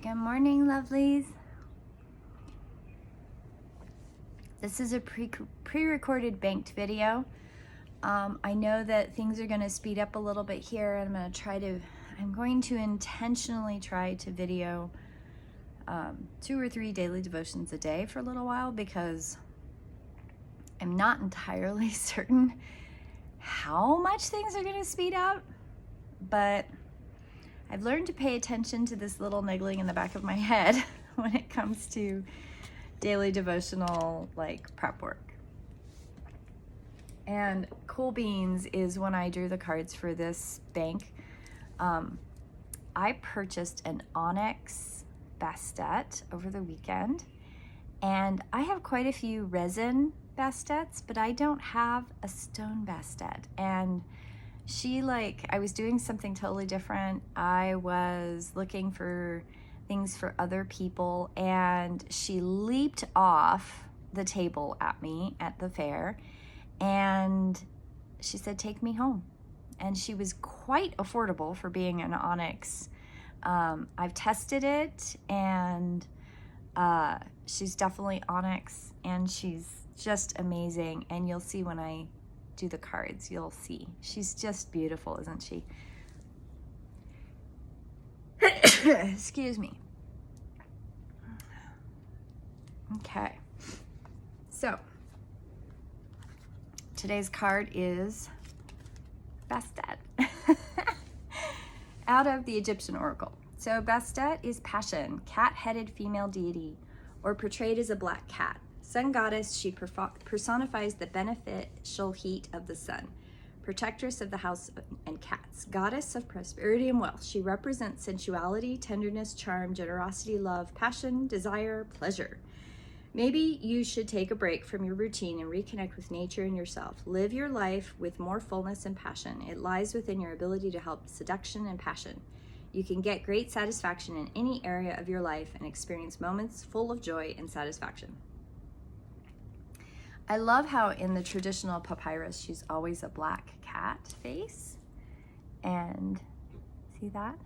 Good morning, lovelies. This is a pre-recorded banked video. I know that things are going to speed up a little bit here, and I'm going to intentionally try to video 2 or 3 daily devotions a day for a little while, because I'm not entirely certain how much things are going to speed up, but I've learned to pay attention to this little niggling in the back of my head when it comes to daily devotional prep work. And cool beans is when I drew the cards for this bank. I purchased an onyx Bastet over the weekend, and I have quite a few resin Bastets, but I don't have a stone Bastet. And I was doing something totally different. I was looking for things for other people, and she leaped off the table at me at the fair, and she said, "Take me home." And she was quite affordable for being an onyx. I've tested it, and she's definitely onyx, and she's just amazing. And you'll see when I do the cards, you'll see. She's just beautiful, isn't she? Excuse me. Okay. So, today's card is Bastet out of the Egyptian Oracle. So Bastet is passion, cat-headed female deity, or portrayed as a black cat. Sun goddess, she personifies the beneficial heat of the sun, protectress of the house and cats, goddess of prosperity and wealth. She represents sensuality, tenderness, charm, generosity, love, passion, desire, pleasure. Maybe you should take a break from your routine and reconnect with nature and yourself. Live your life with more fullness and passion. It lies within your ability to help seduction and passion. You can get great satisfaction in any area of your life and experience moments full of joy and satisfaction. I love how in the traditional papyrus, she's always a black cat face. And see that?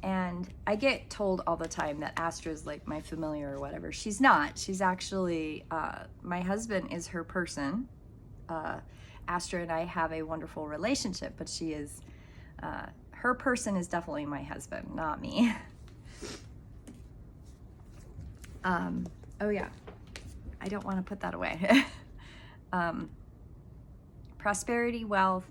And I get told all the time that Astra's like my familiar or whatever. She's not. She's actually, my husband is her person. Astra and I have a wonderful relationship, but she is, her person is definitely my husband, not me. Oh yeah, I don't want to put that away. Prosperity, wealth.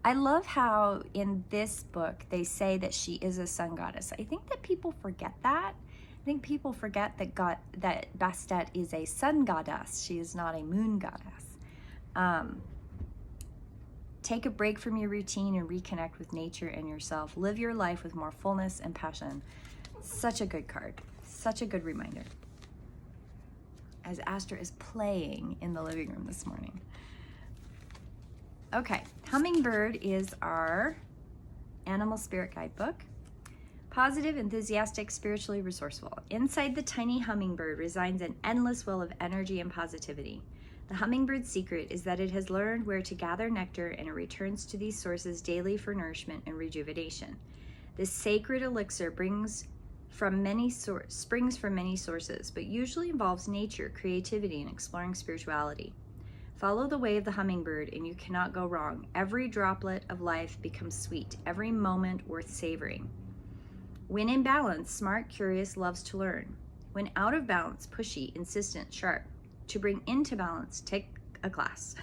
I love how in this book they say that she is a sun goddess. I think that people forget that. I think people forget that Bastet is a sun goddess. She is not a moon goddess. Take a break from your routine and reconnect with nature and yourself. Live your life with more fullness and passion. Such a good card. Such a good reminder. As Astra is playing in the living room this morning. Okay, Hummingbird is our animal spirit guidebook. Positive, enthusiastic, spiritually resourceful. Inside the tiny hummingbird resides an endless well of energy and positivity. The hummingbird's secret is that it has learned where to gather nectar, and it returns to these sources daily for nourishment and rejuvenation. This sacred elixir springs from many sources, but usually involves nature, creativity, and exploring spirituality. Follow the way of the hummingbird and you cannot go wrong. Every droplet of life becomes sweet, every moment worth savoring. When in balance, smart, curious, loves to learn. When out of balance, pushy, insistent, sharp. To bring into balance, take a class.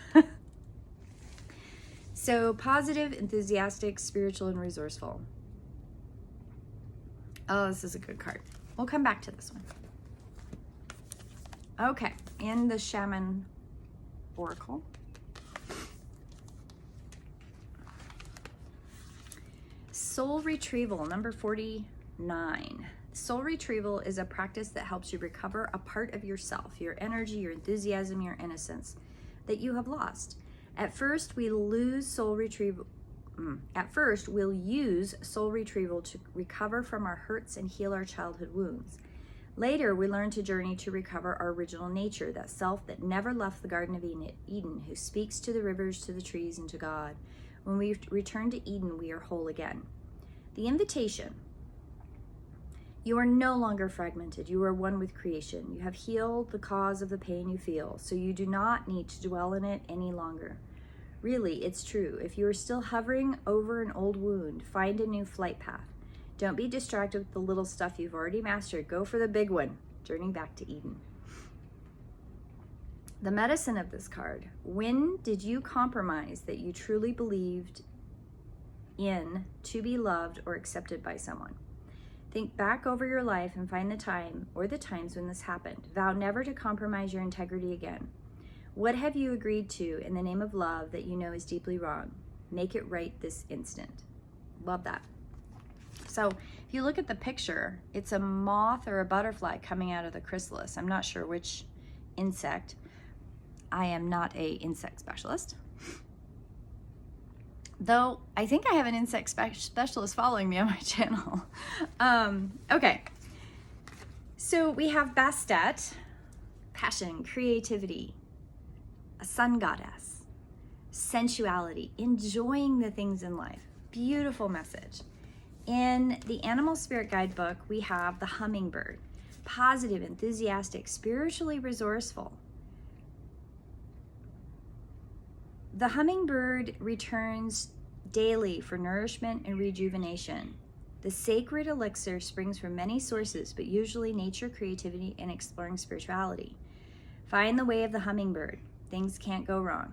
So positive, enthusiastic, spiritual, and resourceful. Oh, this is a good card. We'll come back to this one. Okay, in the Shaman Oracle. Soul Retrieval, number 49. Soul Retrieval is a practice that helps you recover a part of yourself, your energy, your enthusiasm, your innocence that you have lost. At first, we'll use soul retrieval to recover from our hurts and heal our childhood wounds. Later, we learn to journey to recover our original nature, that self that never left the Garden of Eden, who speaks to the rivers, to the trees, and to God. When we return to Eden, we are whole again. The invitation You are no longer fragmented. You are one with creation. You have healed the cause of the pain you feel, so you do not need to dwell in it any longer. Really, it's true. If you are still hovering over an old wound, find a new flight path. Don't be distracted with the little stuff you've already mastered. Go for the big one, journeying back to Eden. The medicine of this card. When did you compromise that you truly believed in to be loved or accepted by someone? Think back over your life and find the time or the times when this happened. Vow never to compromise your integrity again. What have you agreed to in the name of love that you know is deeply wrong? Make it right this instant. Love that. So if you look at the picture, it's a moth or a butterfly coming out of the chrysalis. I'm not sure which insect. I am not an insect specialist. Though I think I have an insect specialist following me on my channel. Okay, so we have Bastet, passion, creativity, a sun goddess, sensuality, enjoying the things in life. Beautiful message. In the Animal Spirit Guidebook, we have the hummingbird, positive, enthusiastic, spiritually resourceful. The hummingbird returns daily for nourishment and rejuvenation. The sacred elixir springs from many sources, but usually nature, creativity, and exploring spirituality. Find the way of the hummingbird. Things can't go wrong.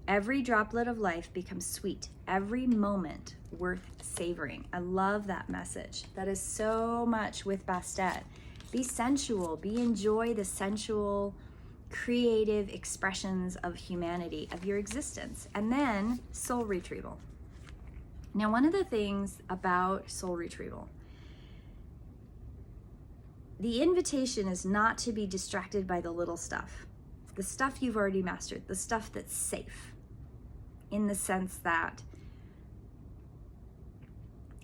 Every droplet of life becomes sweet. Every moment worth savoring. I love that message. That is so much with Bastet. Be sensual. Enjoy the sensual, creative expressions of humanity, of your existence. And then soul retrieval. Now, one of the things about soul retrieval, the invitation is not to be distracted by the little stuff, the stuff you've already mastered, the stuff that's safe, in the sense that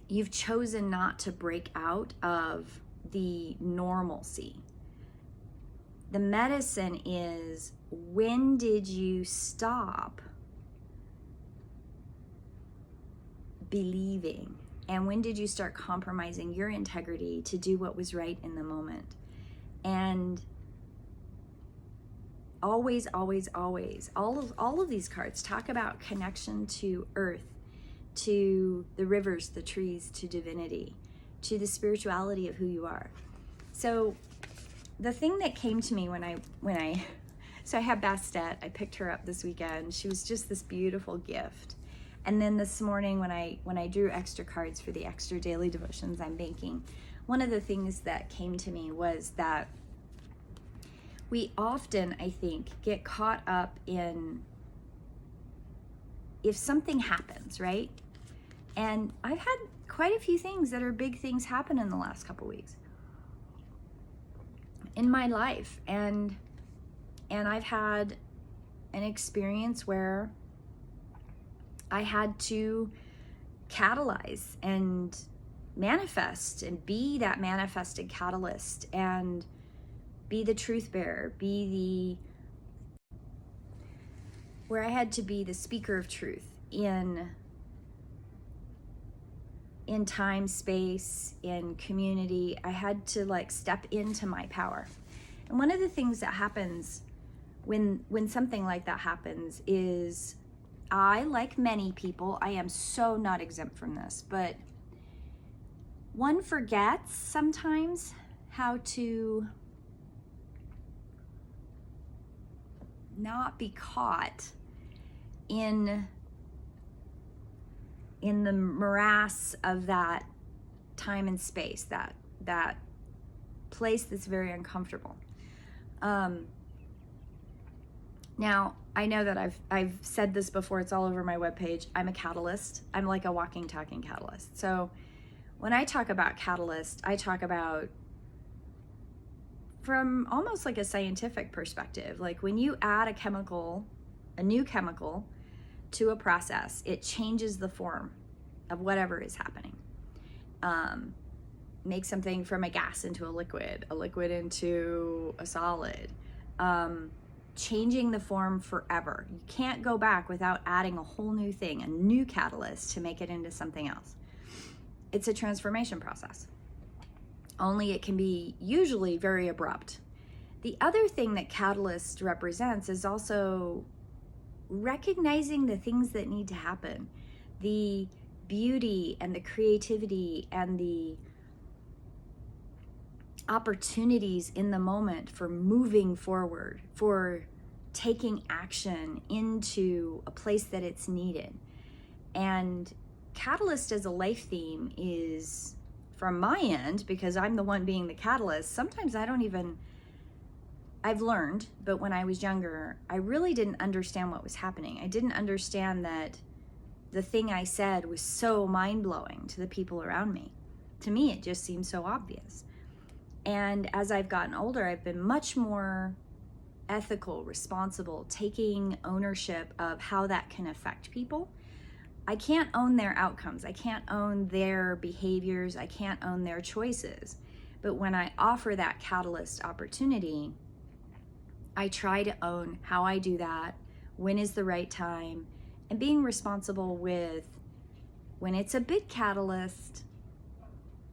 you've chosen not to break out of the normalcy. The medicine is, when did you stop believing? And when did you start compromising your integrity to do what was right in the moment? And always, always, always, all of these cards talk about connection to earth, to the rivers, the trees, to divinity, to the spirituality of who you are. So the thing that came to me when I so I have Bastet, I picked her up this weekend. She was just this beautiful gift. And then this morning when I drew extra cards for the extra daily devotions I'm making, one of the things that came to me was that we often, I think, get caught up in if something happens, right? And I've had quite a few things that are big things happen in the last couple weeks in my life, and I've had an experience where I had to catalyze and manifest and be that manifested catalyst and be the truth bearer, where I had to be the speaker of truth in time, space, in community. I had to step into my power. And one of the things that happens when something like that happens is, I, like many people, I am so not exempt from this, but one forgets sometimes how to not be caught in the morass of that time and space, that place that's very uncomfortable. Now, I know that I've said this before, it's all over my webpage. I'm a catalyst. I'm like a walking, talking catalyst. So when I talk about catalyst, I talk about from almost like a scientific perspective. Like when you add a new chemical to a process, it changes the form of whatever is happening. Make something from a gas into a liquid into a solid, changing the form forever. You can't go back without adding a whole new thing, a new catalyst to make it into something else. It's a transformation process. only it can be usually very abrupt. The other thing that catalyst represents is also recognizing the things that need to happen, the beauty and the creativity and the opportunities in the moment for moving forward, for taking action into a place that it's needed. And catalyst as a life theme is, from my end, because I'm the one being the catalyst, sometimes I've learned, but when I was younger, I really didn't understand what was happening. I didn't understand that the thing I said was so mind-blowing to the people around me. To me, it just seemed so obvious. And as I've gotten older, I've been much more ethical, responsible, taking ownership of how that can affect people. I can't own their outcomes. I can't own their behaviors. I can't own their choices. But when I offer that catalyst opportunity, I try to own how I do that, when is the right time, and being responsible with, when it's a big catalyst,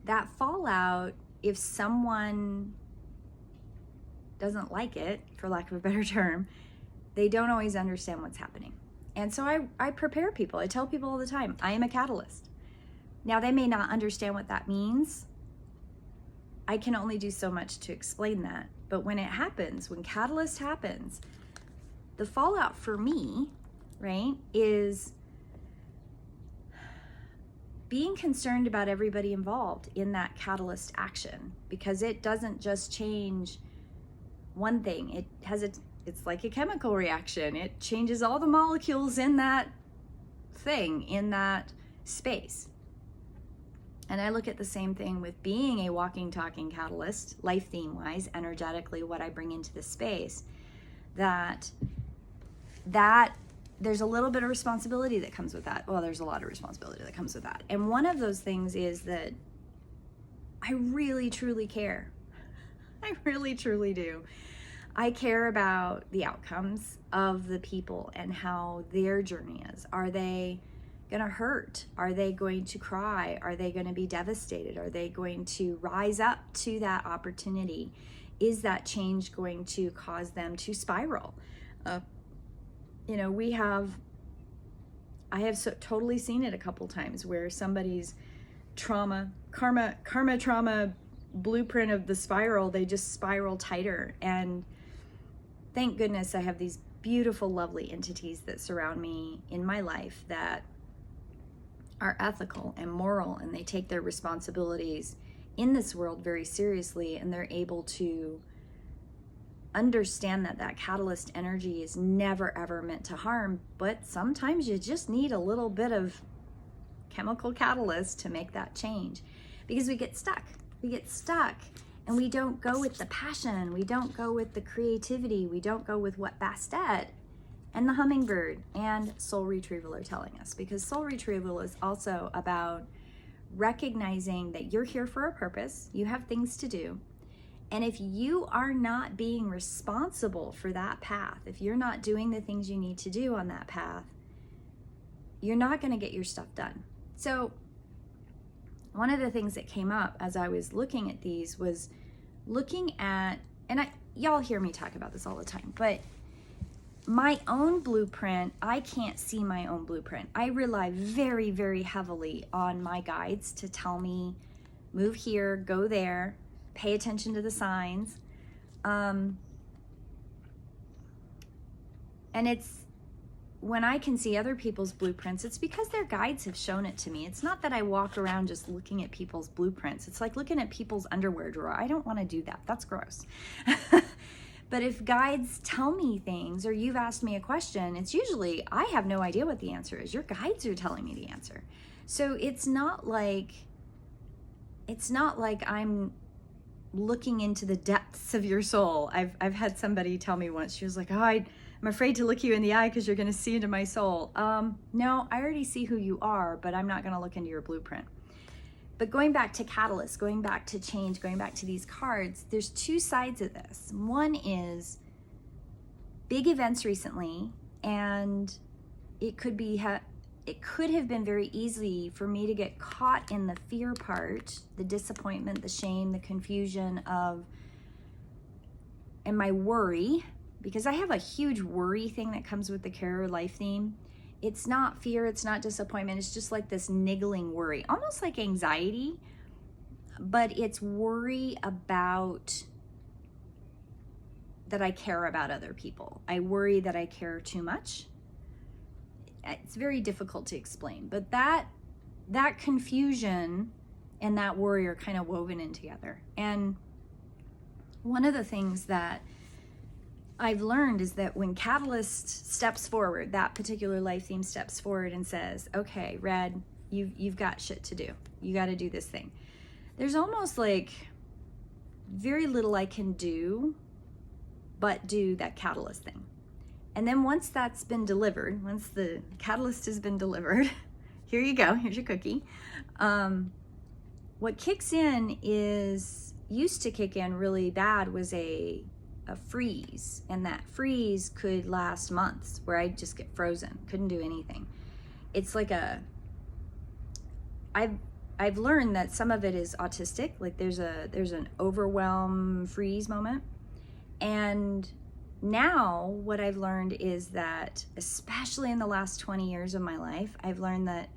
that fallout, if someone doesn't like it, for lack of a better term, they don't always understand what's happening. And so I prepare people. I tell people all the time, I am a catalyst. Now, they may not understand what that means. I can only do so much to explain that. But when it happens, when catalyst happens, the fallout for me, right, is being concerned about everybody involved in that catalyst action, because it doesn't just change one thing. It's like a chemical reaction. It changes all the molecules in that thing, in that space. And I look at the same thing with being a walking, talking catalyst, life theme wise, energetically, what I bring into the space, that there's a little bit of responsibility that comes with that. Well, there's a lot of responsibility that comes with that. And one of those things is that I really, truly care. I really, truly do. I care about the outcomes of the people and how their journey is. Are they going to hurt? Are they going to cry? Are they going to be devastated? Are they going to rise up to that opportunity? Is that change going to cause them to spiral? I have totally seen it a couple times where somebody's karma trauma blueprint of the spiral, they just spiral tighter. And thank goodness I have these beautiful, lovely entities that surround me in my life that are ethical and moral, and they take their responsibilities in this world very seriously, and they're able to understand that catalyst energy is never ever meant to harm, but sometimes you just need a little bit of chemical catalyst to make that change, because we get stuck and we don't go with the passion, we don't go with the creativity, we don't go with what Bastet and the Hummingbird and Soul Retrieval are telling us. Because Soul Retrieval is also about recognizing that you're here for a purpose, you have things to do, and if you are not being responsible for that path, if you're not doing the things you need to do on that path, you're not going to get your stuff done. So one of the things that came up as I was looking at these was looking at, and y'all hear me talk about this all the time, but my own blueprint, I can't see my own blueprint. I rely very, very heavily on my guides to tell me, move here, go there, pay attention to the signs. And it's, when I can see other people's blueprints, it's because their guides have shown it to me. It's not that I walk around just looking at people's blueprints. It's like looking at people's underwear drawer. I don't want to do that. That's gross. But if guides tell me things, or you've asked me a question, it's usually, I have no idea what the answer is. Your guides are telling me the answer. So it's not like I'm looking into the depths of your soul. I've had somebody tell me once, she was like, I'm afraid to look you in the eye because you're going to see into my soul. No, I already see who you are, but I'm not going to look into your blueprint. But going back to catalyst, going back to change, going back to these cards, there's two sides of this. One is big events recently, and it could it could have been very easy for me to get caught in the fear part, the disappointment, the shame, the confusion of, and my worry, because I have a huge worry thing that comes with the Carer Life theme. It's not fear, it's not disappointment, it's just like this niggling worry, almost like anxiety, but it's worry about that I care about other people. I worry that I care too much. It's very difficult to explain, but that confusion and that worry are kind of woven in together. And one of the things that I've learned is that when Catalyst steps forward, that particular life theme steps forward and says, okay, Red, you've got shit to do. You got to do this thing. There's almost like very little I can do but do that Catalyst thing. And then once that's been delivered, once the Catalyst has been delivered, here you go, here's your cookie. What kicks in used to kick in really bad was a freeze, and that freeze could last months where I'd just get frozen, couldn't do anything. It's like I've learned that some of it is autistic, like there's an overwhelm freeze moment. And now what I've learned is that, especially in the last 20 years of my life, I've learned that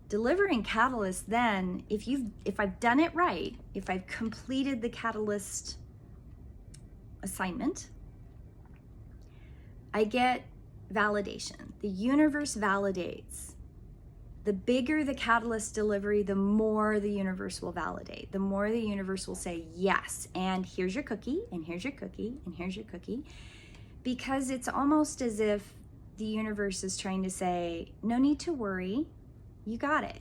delivering Catalyst, then if I've done it right, if I've completed the Catalyst assignment, I get validation. The universe validates. The bigger the Catalyst delivery, the more the universe will validate. The more the universe will say yes, and here's your cookie, and here's your cookie, and here's your cookie. Because it's almost as if the universe is trying to say, no need to worry, you got it.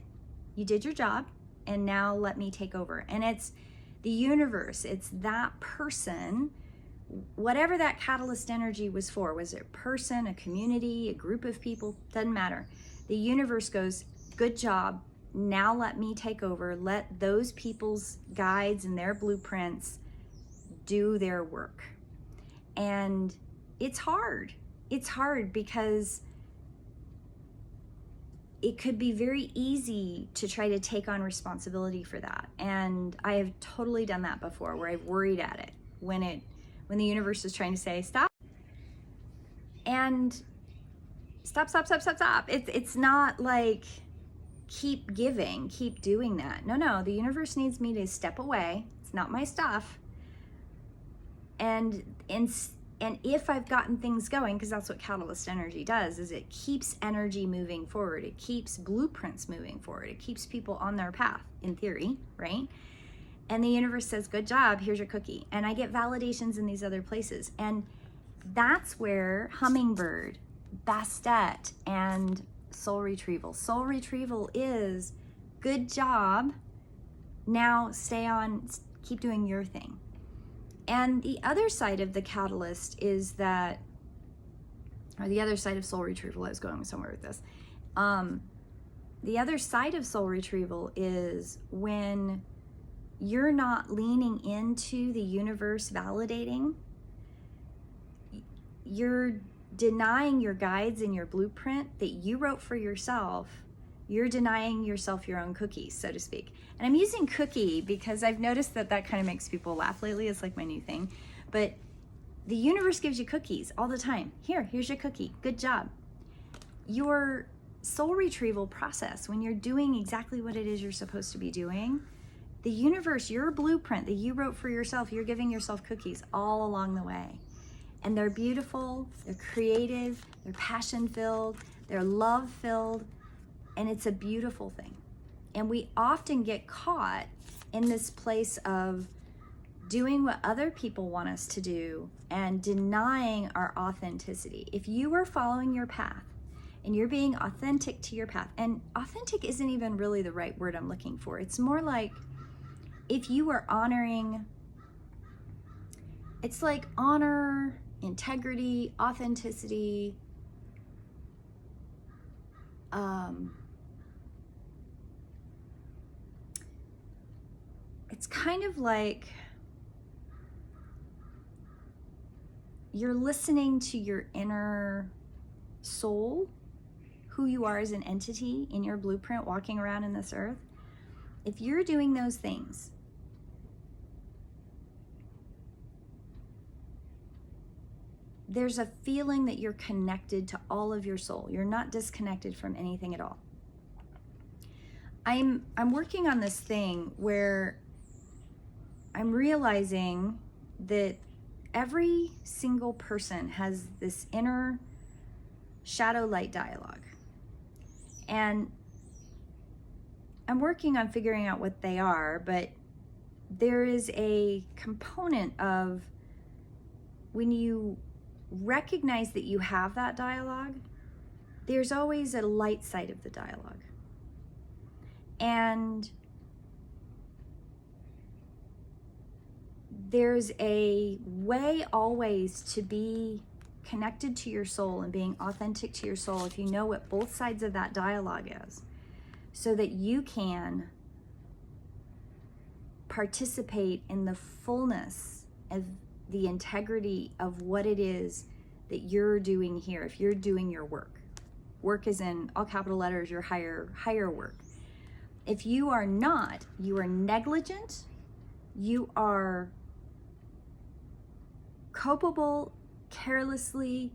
You did your job, and now let me take over. And it's the universe, it's that person, whatever that Catalyst energy was for. Was it a person, a community, a group of people? Doesn't matter. The universe goes, good job, now let me take over. Let those people's guides and their blueprints do their work. And it's hard. It's hard because it could be very easy to try to take on responsibility for that. And I have totally done that before, where I've worried at it when the universe is trying to say, stop. And stop. It's not like keep giving, keep doing that. No, the universe needs me to step away. It's not my stuff. And if I've gotten things going, because that's what Catalyst energy does, is it keeps energy moving forward. It keeps blueprints moving forward. It keeps people on their path, in theory, right? And the universe says, good job, here's your cookie. And I get validations in these other places. And that's where Hummingbird, Bastet, and Soul Retrieval. Soul Retrieval is good job. Now stay on, keep doing your thing. And the other side of the Catalyst is that, or the other side of Soul Retrieval, I was going somewhere with this. The other side of Soul Retrieval is when you're not leaning into the universe validating, you're denying your guides and your blueprint that you wrote for yourself. You're denying yourself your own cookies, so to speak. And I'm using cookie because I've noticed that kind of makes people laugh lately. It's like my new thing. But the universe gives you cookies all the time. Here's your cookie. Good job. Your soul retrieval process, when you're doing exactly what it is you're supposed to be doing, the universe, your blueprint that you wrote for yourself, you're giving yourself cookies all along the way. And they're beautiful, they're creative, they're passion-filled, they're love-filled, and it's a beautiful thing. And we often get caught in this place of doing what other people want us to do and denying our authenticity. If you are following your path and you're being authentic to your path, and authentic isn't even really the right word I'm looking for. It's more like if you are honoring, it's like honor, integrity, authenticity, it's kind of like you're listening to your inner soul, who you are as an entity in your blueprint walking around in this earth, if you're doing those things, there's a feeling that you're connected to all of your soul. You're not disconnected from anything at all. I'm working on this thing where I'm realizing that every single person has this inner shadow light dialogue. And I'm working on figuring out what they are, but there is a component of when you recognize that you have that dialogue, there's always a light side of the dialogue. And there's a way always to be connected to your soul and being authentic to your soul if you know what both sides of that dialogue is, so that you can participate in the fullness of the integrity of what it is that you're doing here. If you're doing your work is in all capital letters, your higher work. If you are not, you are negligent, you are culpable, carelessly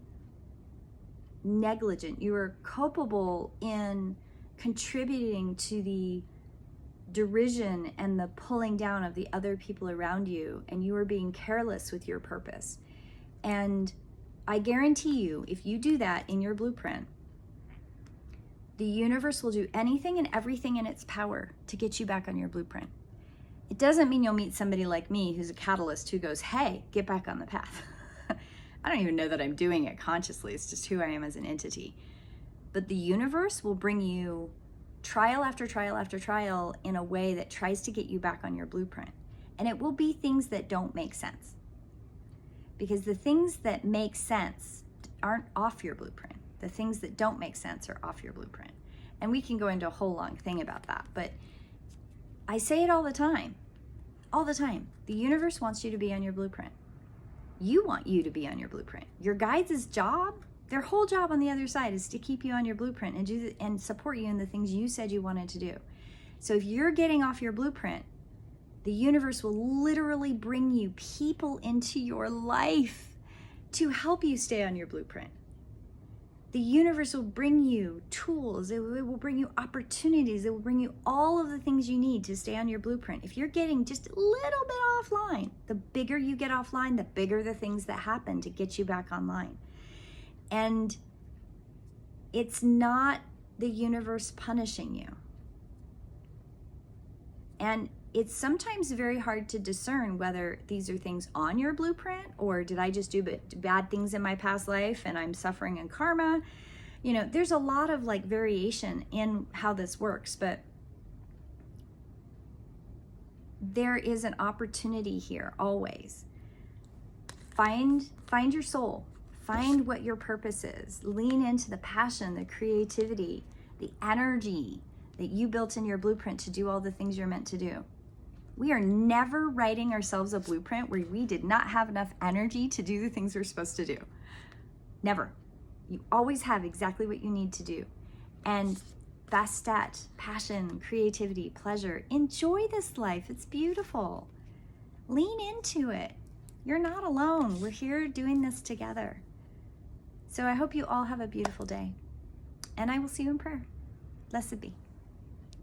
negligent, you are culpable in contributing to the derision and the pulling down of the other people around you, and you are being careless with your purpose. And I guarantee you, if you do that in your blueprint, the universe will do anything and everything in its power to get you back on your blueprint. It doesn't mean you'll meet somebody like me who's a catalyst who goes, hey, get back on the path. I don't even know that I'm doing it consciously. It's just who I am as an entity. But the universe will bring you trial after trial after trial in a way that tries to get you back on your blueprint. And it will be things that don't make sense. Because the things that make sense aren't off your blueprint. The things that don't make sense are off your blueprint. And we can go into a whole long thing about that. But I say it all the time. All the time. The universe wants you to be on your blueprint. You want you to be on your blueprint. Your guides' job, their whole job on the other side is to keep you on your blueprint and support you in the things you said you wanted to do. So if you're getting off your blueprint, the universe will literally bring you people into your life to help you stay on your blueprint. The universe will bring you tools, it will bring you opportunities, it will bring you all of the things you need to stay on your blueprint. If you're getting just a little bit offline, the bigger you get offline, the bigger the things that happen to get you back online. And it's not the universe punishing you. And it's sometimes very hard to discern whether these are things on your blueprint or did I just do bad things in my past life and I'm suffering in karma. You know, there's a lot of like variation in how this works, but there is an opportunity here always. Find your soul. Find what your purpose is. Lean into the passion, the creativity, the energy that you built in your blueprint to do all the things you're meant to do. We are never writing ourselves a blueprint where we did not have enough energy to do the things we're supposed to do. Never. You always have exactly what you need to do. And Bastet, passion, creativity, pleasure. Enjoy this life. It's beautiful. Lean into it. You're not alone. We're here doing this together. So I hope you all have a beautiful day. And I will see you in prayer. Blessed be.